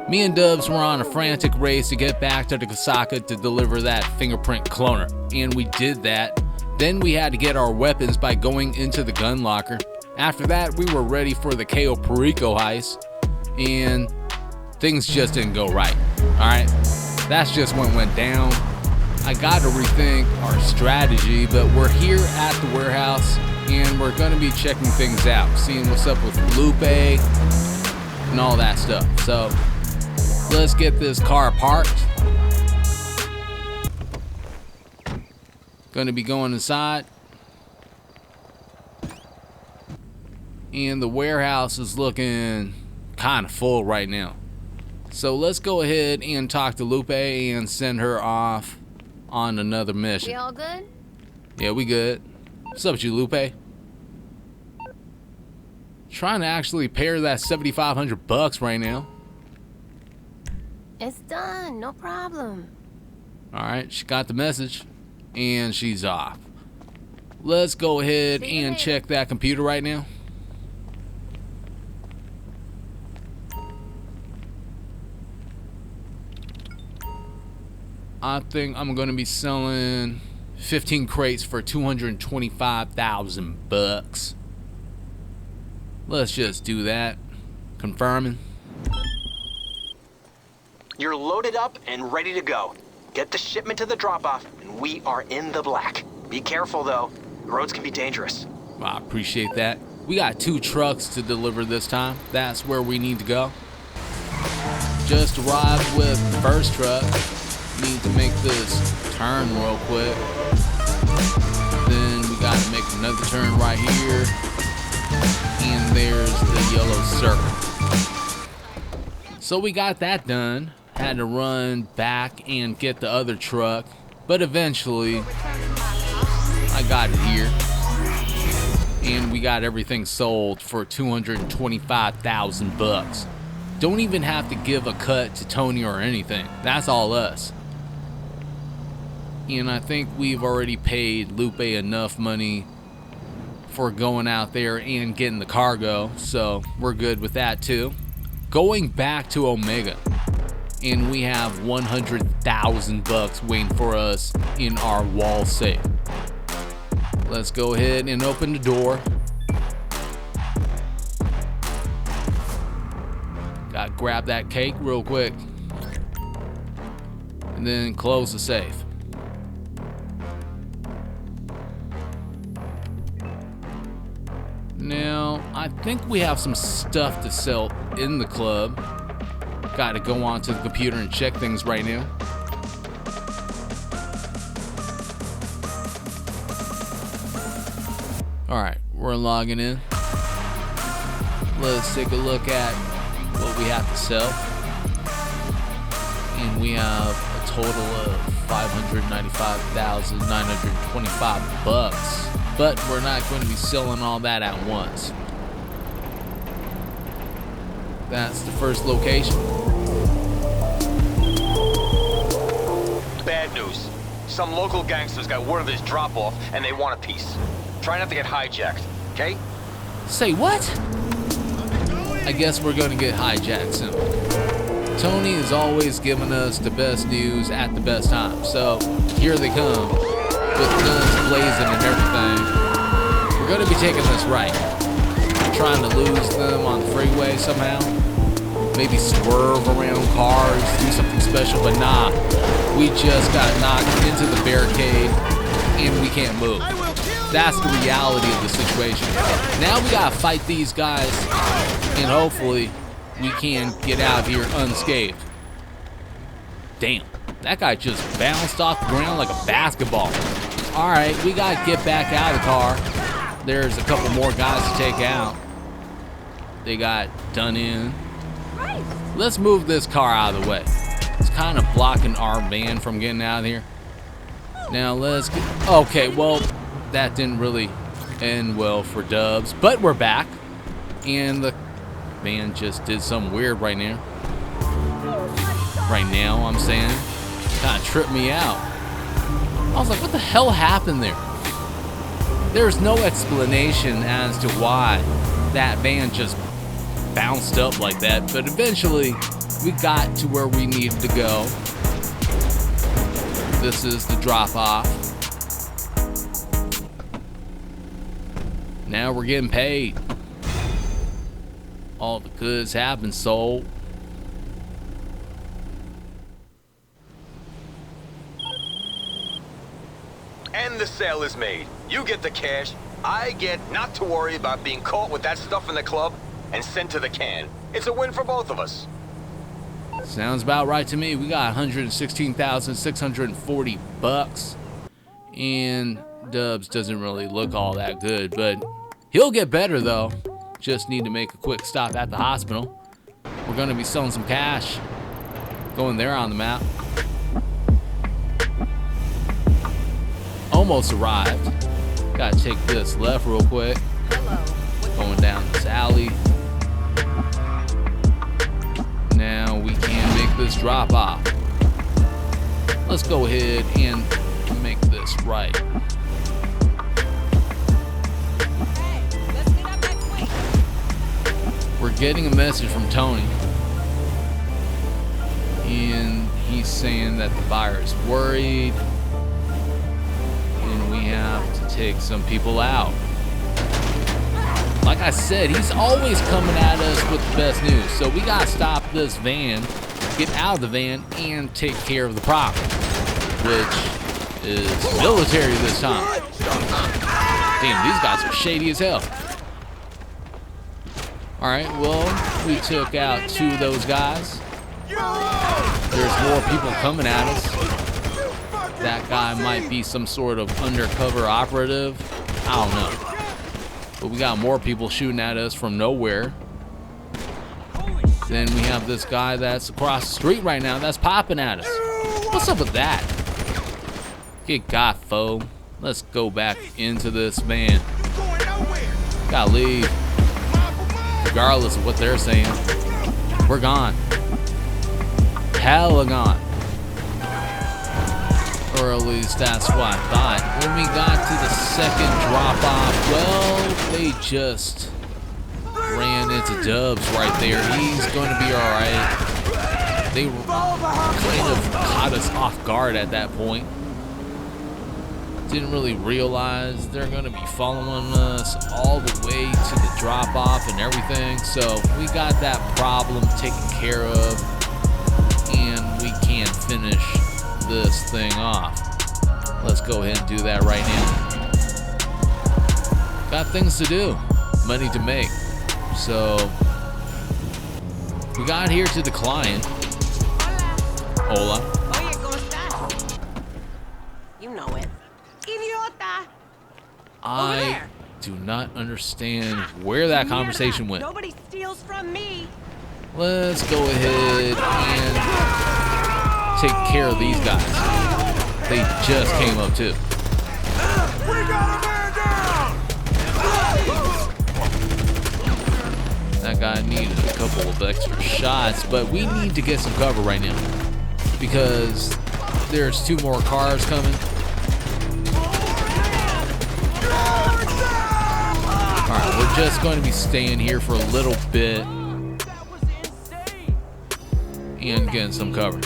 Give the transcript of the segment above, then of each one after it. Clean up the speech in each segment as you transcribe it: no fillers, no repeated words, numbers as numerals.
Me and Dubbz were on a frantic race to get back to the Kasaka to deliver that fingerprint cloner, and we did that. Then we had to get our weapons by going into the gun locker. After that, we were ready for the Cayo Perico heist, and things just didn't go right. Alright, that's just what went down. I gotta rethink our strategy, but we're here at the warehouse, and we're gonna be checking things out, seeing what's up with Lupe and all that stuff. So let's get this car parked. Gonna be going inside. And the warehouse is looking kind of full right now. So let's go ahead and talk to Lupe and send her off on another mission. We all good? Yeah, we good. What's up with you, Lupe? Trying to actually pay her that $7,500 right now. It's done, no problem. Alright, she got the message and she's off. Let's go ahead and check that computer right now. I think I'm gonna be selling 15 crates for $225,000. Let's just do that. Confirming. You're loaded up and ready to go. Get the shipment to the drop-off, and we are in the black. Be careful, though. The roads can be dangerous. Well, I appreciate that. We got 2 trucks to deliver this time. That's where we need to go. Just arrived with the first truck. Need to make this turn real quick. Then we got to make another turn right here. And there's the yellow circle. So we got that done. Had to run back and get the other truck, but eventually I got it here, and we got everything sold for $225,000. Don't even have to give a cut to Tony or anything. That's all us. And I think we've already paid Lupe enough money for going out there and getting the cargo, so we're good with that too. Going back to Omega, and we have $100,000 waiting for us in our wall safe. Let's go ahead and open the door. Gotta grab that cake real quick, and then close the safe. Now, I think we have some stuff to sell in the club. Got to go onto the computer and check things right now. Alright, we're logging in. Let's take a look at what we have to sell. And we have a total of $595,925. But we're not going to be selling all that at once. That's the first location. Bad news. Some local gangsters got word of this drop-off and they want a piece. Try not to get hijacked, okay? Say what? I guess we're gonna get hijacked soon. Tony is always giving us the best news at the best time, so here they come with guns blazing and everything. We're gonna be taking this right. Trying to lose them on the freeway somehow. Maybe swerve around cars, do something special, but nah. We just got knocked into the barricade and we can't move. That's the reality of the situation. Now we gotta fight these guys and hopefully we can get out here unscathed. Damn, that guy just bounced off the ground like a basketball. Alright, we gotta get back out of the car. There's a couple more guys to take out. They got done in. Let's move this car out of the way. It's kind of blocking our van from getting out of here. Now let's get... Okay, well, that didn't really end well for Dubbz, but we're back. And the van just did something weird right now. Right now, I'm saying. Kind of tripped me out. I was like, what the hell happened there? There's no explanation as to why that van just bounced up like that, but eventually we got to where we needed to go. This is the drop off. Now we're getting paid. All the goods have been sold. And the sale is made. You get the cash. I get not to worry about being caught with that stuff in the club and sent to the can. It's a win for both of us. Sounds about right to me. We got 116,640 bucks. And Dubbz doesn't really look all that good, but he'll get better though. Just need to make a quick stop at the hospital. We're gonna be selling some cash. Going there on the map. Almost arrived. Gotta take this left real quick. Going down this alley. Now we can make this drop off. Let's go ahead and make this right. We're getting a message from Tony. And he's saying that the buyer is worried. And we have to take some people out. Like I said, he's always coming at us with the best news. So we gotta stop this van, get out of the van, and take care of the problem. Which is military this time. Damn, these guys are shady as hell. Alright, well, we took out 2 of those guys. There's more people coming at us. That guy might be some sort of undercover operative. I don't know. But we got more people shooting at us from nowhere. Then we have this guy that's across the street right now that's popping at us. What's up with that? Get got, foe. Let's go back into this van. Gotta leave. Regardless of what they're saying. We're gone. Hella gone. Or at least that's what I thought. When we got to the second drop off, well, they just ran into Dubbz right there. He's going to be alright. They kind of caught us off guard at that point. Didn't really realize they're going to be following us all the way to the drop off and everything. So we got that problem taken care of. And we can finish this thing off. Let's go ahead and do that right now. Got things to do, money to make. So we got here to the client. Hola. You know it. Idiota. I do not understand where that conversation went. Nobody steals from me. Let's go ahead and take care of these guys. They just came up too. We got a man down! That guy needed a couple of extra shots, but we need to get some cover right now because there's 2 more cars coming. Alright, we're just going to be staying here for a little bit and getting some cover.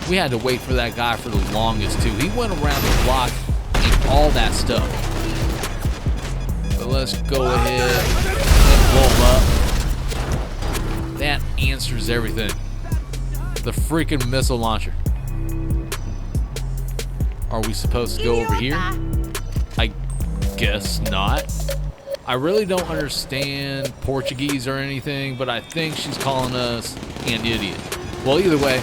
We had to wait for that guy for the longest too. He went around the block and all that stuff. But let's go ahead and blow him up. That answers everything. The freaking missile launcher. Are we supposed to go over here? I guess not. I really don't understand Portuguese or anything, but I think she's calling us an idiot. Well, either way,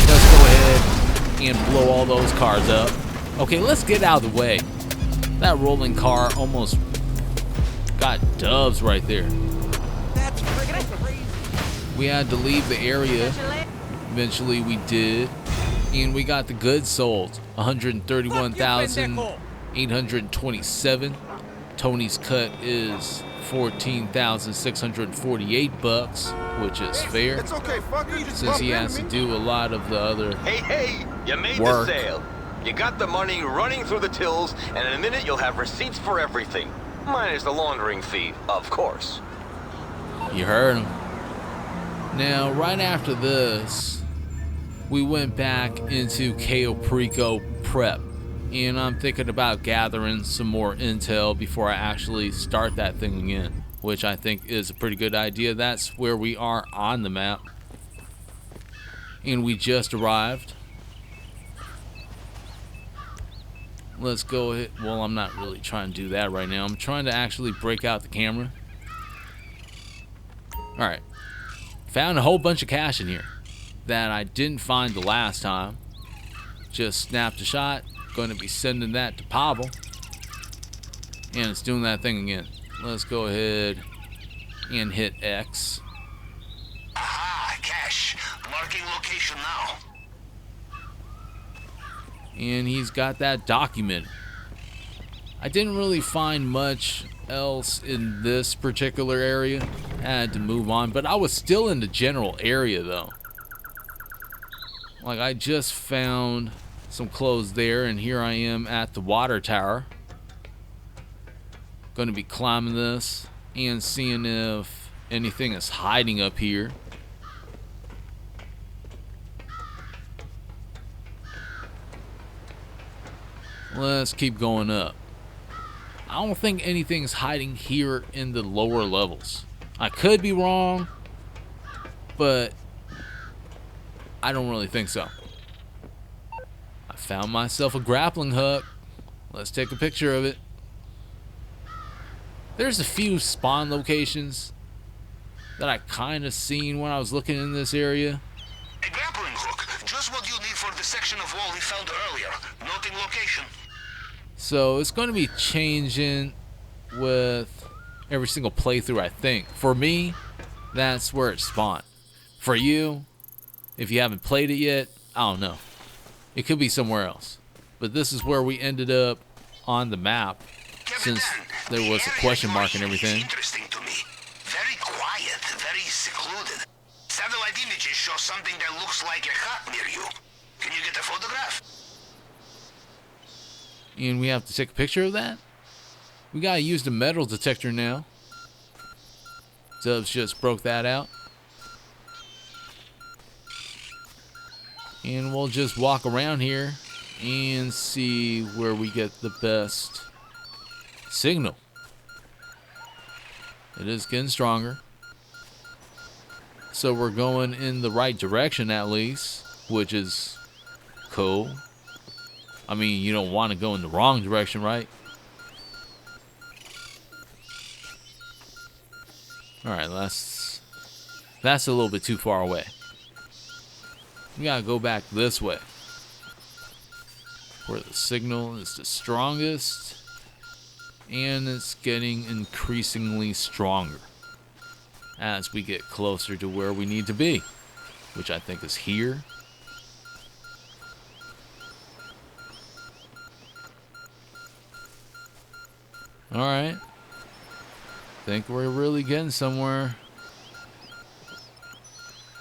let's go ahead and blow all those cars up. Okay, let's get out of the way. That rolling car almost got Dubbz right there. We had to leave the area. Eventually we did. And we got the goods sold. 131,827. Tony's cut is 14,648 bucks, which is fair. It's okay, fucker. You just Since he has to do a lot of the other Hey, you made work. the sale. You got the money running through the tills, and in a minute you'll have receipts for everything. Minus the laundering fee, of course. You heard him. Now, right after this, we went back into Cayo Perico prep. And I'm thinking about gathering some more intel before I actually start that thing again, which I think is a pretty good idea. That's where we are on the map. And we just arrived. Let's go ahead. Well, I'm not really trying to do that right now. I'm trying to actually break out the camera. Alright. Found a whole bunch of cash in here that I didn't find the last time. Just snapped a shot. Going to be sending that to Pavel. And it's doing that thing again. Let's go ahead and hit X. Aha, cash. Marking location now. And he's got that document. I didn't really find much else in this particular area. Had to move on, but I was still in the general area though. Like, I just found some clothes there, and here I am at the water tower. Going to be climbing this and seeing if anything is hiding up here. Let's keep going up. I don't think anything's hiding here in the lower levels. I could be wrong, but I don't really think so. I found myself a grappling hook. Let's take a picture of it. There's a few spawn locations that I kind of seen when I was looking in this area. A grappling hook. Just what you need for the section of wall he found earlier. Noting location. So it's going to be changing with every single playthrough, I think. For me, that's where it spawned. For you, if you haven't played it yet, I don't know. It could be somewhere else. But this is where we ended up on the map, since there was a question mark and everything. Interesting to me. Very quiet, very secluded. Satellite images show something that looks like a hut near you. Can you get a photograph? And we have to take a picture of that? We gotta use the metal detector now. Dubbz just broke that out. And we'll just walk around here and see where we get the best signal. It is getting stronger. So we're going in the right direction at least, which is cool. I mean, you don't want to go in the wrong direction, right? Alright, that's a little bit too far away. We gotta go back this way, where the signal is the strongest, and it's getting increasingly stronger as we get closer to where we need to be, which I think is here. Alright. Think we're really getting somewhere.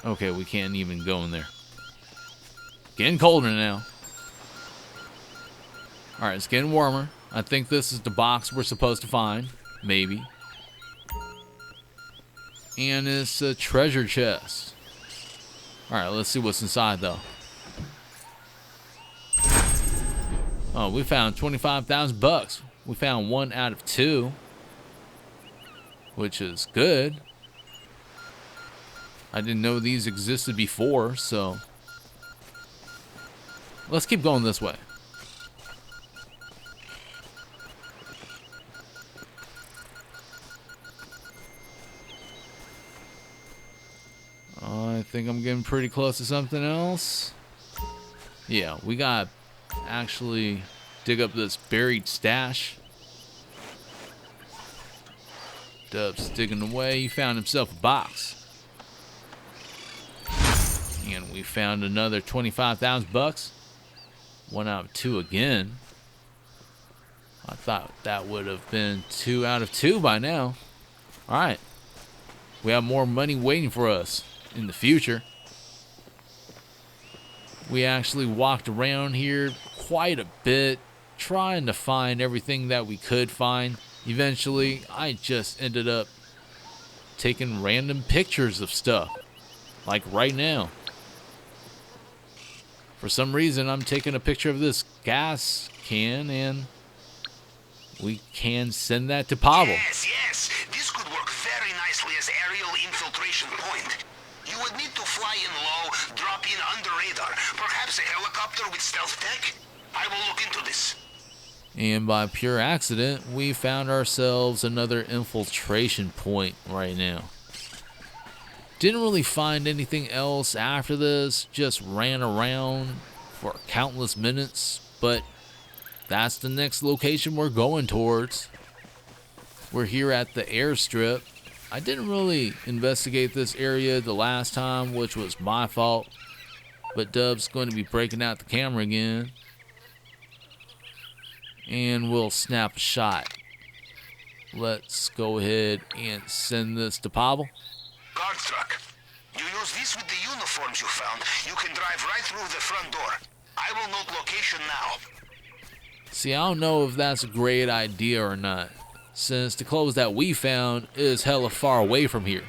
Okay, we can't even go in there. Getting colder now. Alright, it's getting warmer. I think this is the box we're supposed to find. Maybe. And it's a treasure chest. Alright, let's see what's inside though. Oh, we found 25,000 bucks. We found 1 out of 2, which is good. I didn't know these existed before, so let's keep going this way. I think I'm getting pretty close to something else. Yeah, we got actually dig up this buried stash. Dubbz digging away. He found himself a box. And we found another 25,000 bucks. 1 out of 2 again. I thought that would have been 2 out of 2 by now. Alright. We have more money waiting for us in the future. We actually walked around here quite a bit, trying to find everything that we could find. Eventually, I just ended up taking random pictures of stuff. like right now. For some reason, I'm taking a picture of this gas can, and we can send that to Pavel. Yes. This could work very nicely as aerial infiltration point. You would need to fly in low, drop in under radar. Perhaps a helicopter with stealth tech? I will look into this. And by pure accident, we found ourselves another infiltration point right now. Didn't really find anything else after this, just ran around for countless minutes, but that's the next location we're going towards. We're here at the airstrip. I didn't really investigate this area the last time, which was my fault, but Dubb's going to be breaking out the camera again, and we'll snap a shot. Let's go ahead and send this to Pavel. Guard truck. You use this with the uniforms you found. You can drive right through the front door. I will note location now. See, I don't know if that's a great idea or not, since the clothes that we found is hella far away from here.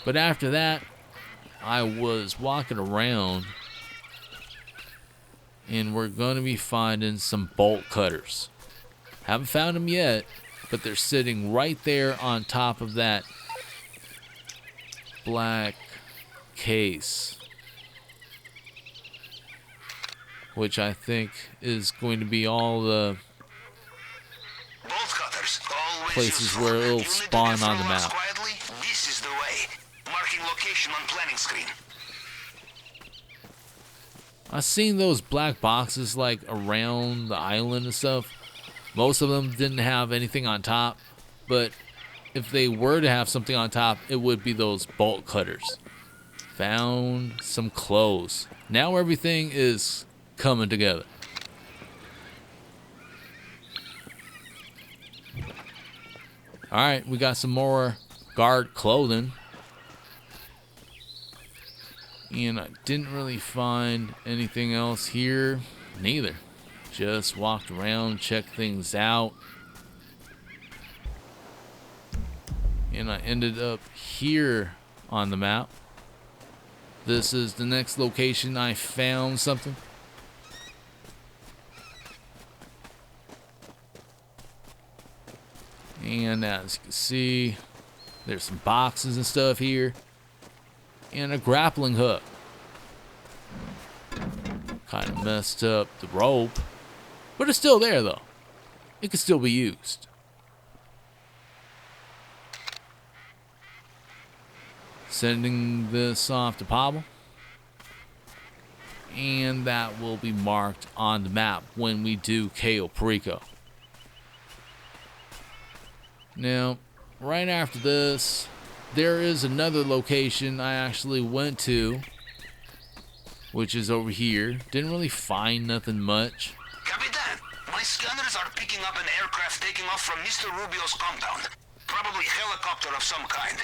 But after that, I was walking around, and we're going to be finding some bolt cutters. Haven't found them yet, but they're sitting right there on top of that black case, which I think is going to be all the places where it'll spawn on the map. This is the way. Marking location on planning screen. I've seen those black boxes like around the island and stuff. Most of them didn't have anything on top, but if they were to have something on top, it would be those bolt cutters. Found some clothes. Now everything is coming together. Alright, we got some more guard clothing. And I didn't really find anything else here. Neither. Just walked around, checked things out. And I ended up here on the map. This is the next location I found something. And as you can see, there's some boxes and stuff here. And a grappling hook. Kind of messed up the rope. But it's still there though. It can still be used. Sending this off to Pavel. And that will be marked on the map when we do Cayo Perico. Now, right after this, there is another location I actually went to, which is over here. Didn't really find nothing much. Capitan, my scanners are picking up an aircraft taking off from Mr. Rubio's compound. Probably helicopter of some kind.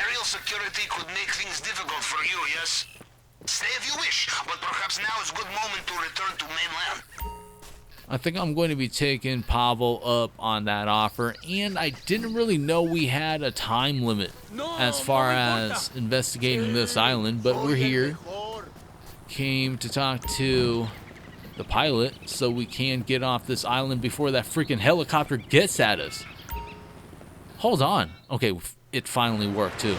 Aerial security could make things difficult for you, yes? Stay if you wish, but perhaps now is a good moment to return to mainland. I think I'm going to be taking Pavel up on that offer, and I didn't really know we had a time limit as far as investigating this island, but we're here. Came to talk to the pilot so we can get off this island before that freaking helicopter gets at us. Hold on. Okay, it finally worked too.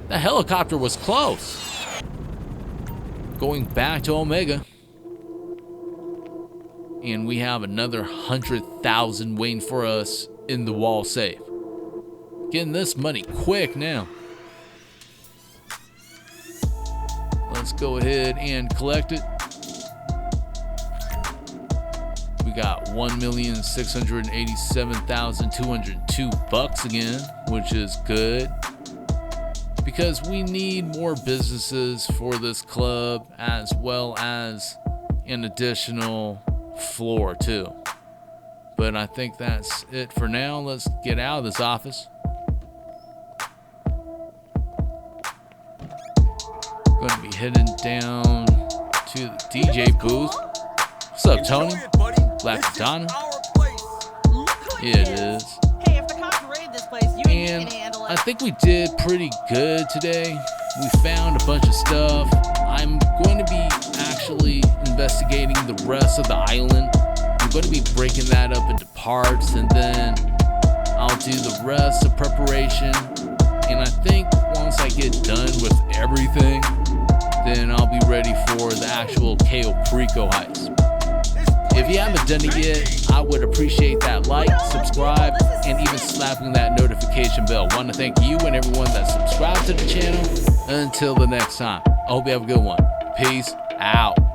The helicopter was close. Going back to Omega. And we have another 100,000 waiting for us in the wall safe. Getting this money quick now. Let's go ahead and collect it. We got $1,687,202 again, which is good. Because we need more businesses for this club, as well as an additional floor too. But I think that's it for now. Let's get out of this office. Gonna be heading down to the DJ booth. What's up, Tony? Black Madonna? Yeah, it is. Hey, if the cops raid this place, you ain't gonna handle it. I think we did pretty good today. We found a bunch of stuff. I'm going to be actually investigating the rest of the island. I'm going to be breaking that up into parts, and then I'll do the rest of preparation. And I think once I get done with everything, then I'll be ready for the actual Cayo Perico heist. If you haven't done it yet, I would appreciate that like, subscribe, and even slapping that notification bell. Want to thank you and everyone that subscribed to the channel. Until the next time, I hope you have a good one. Peace out.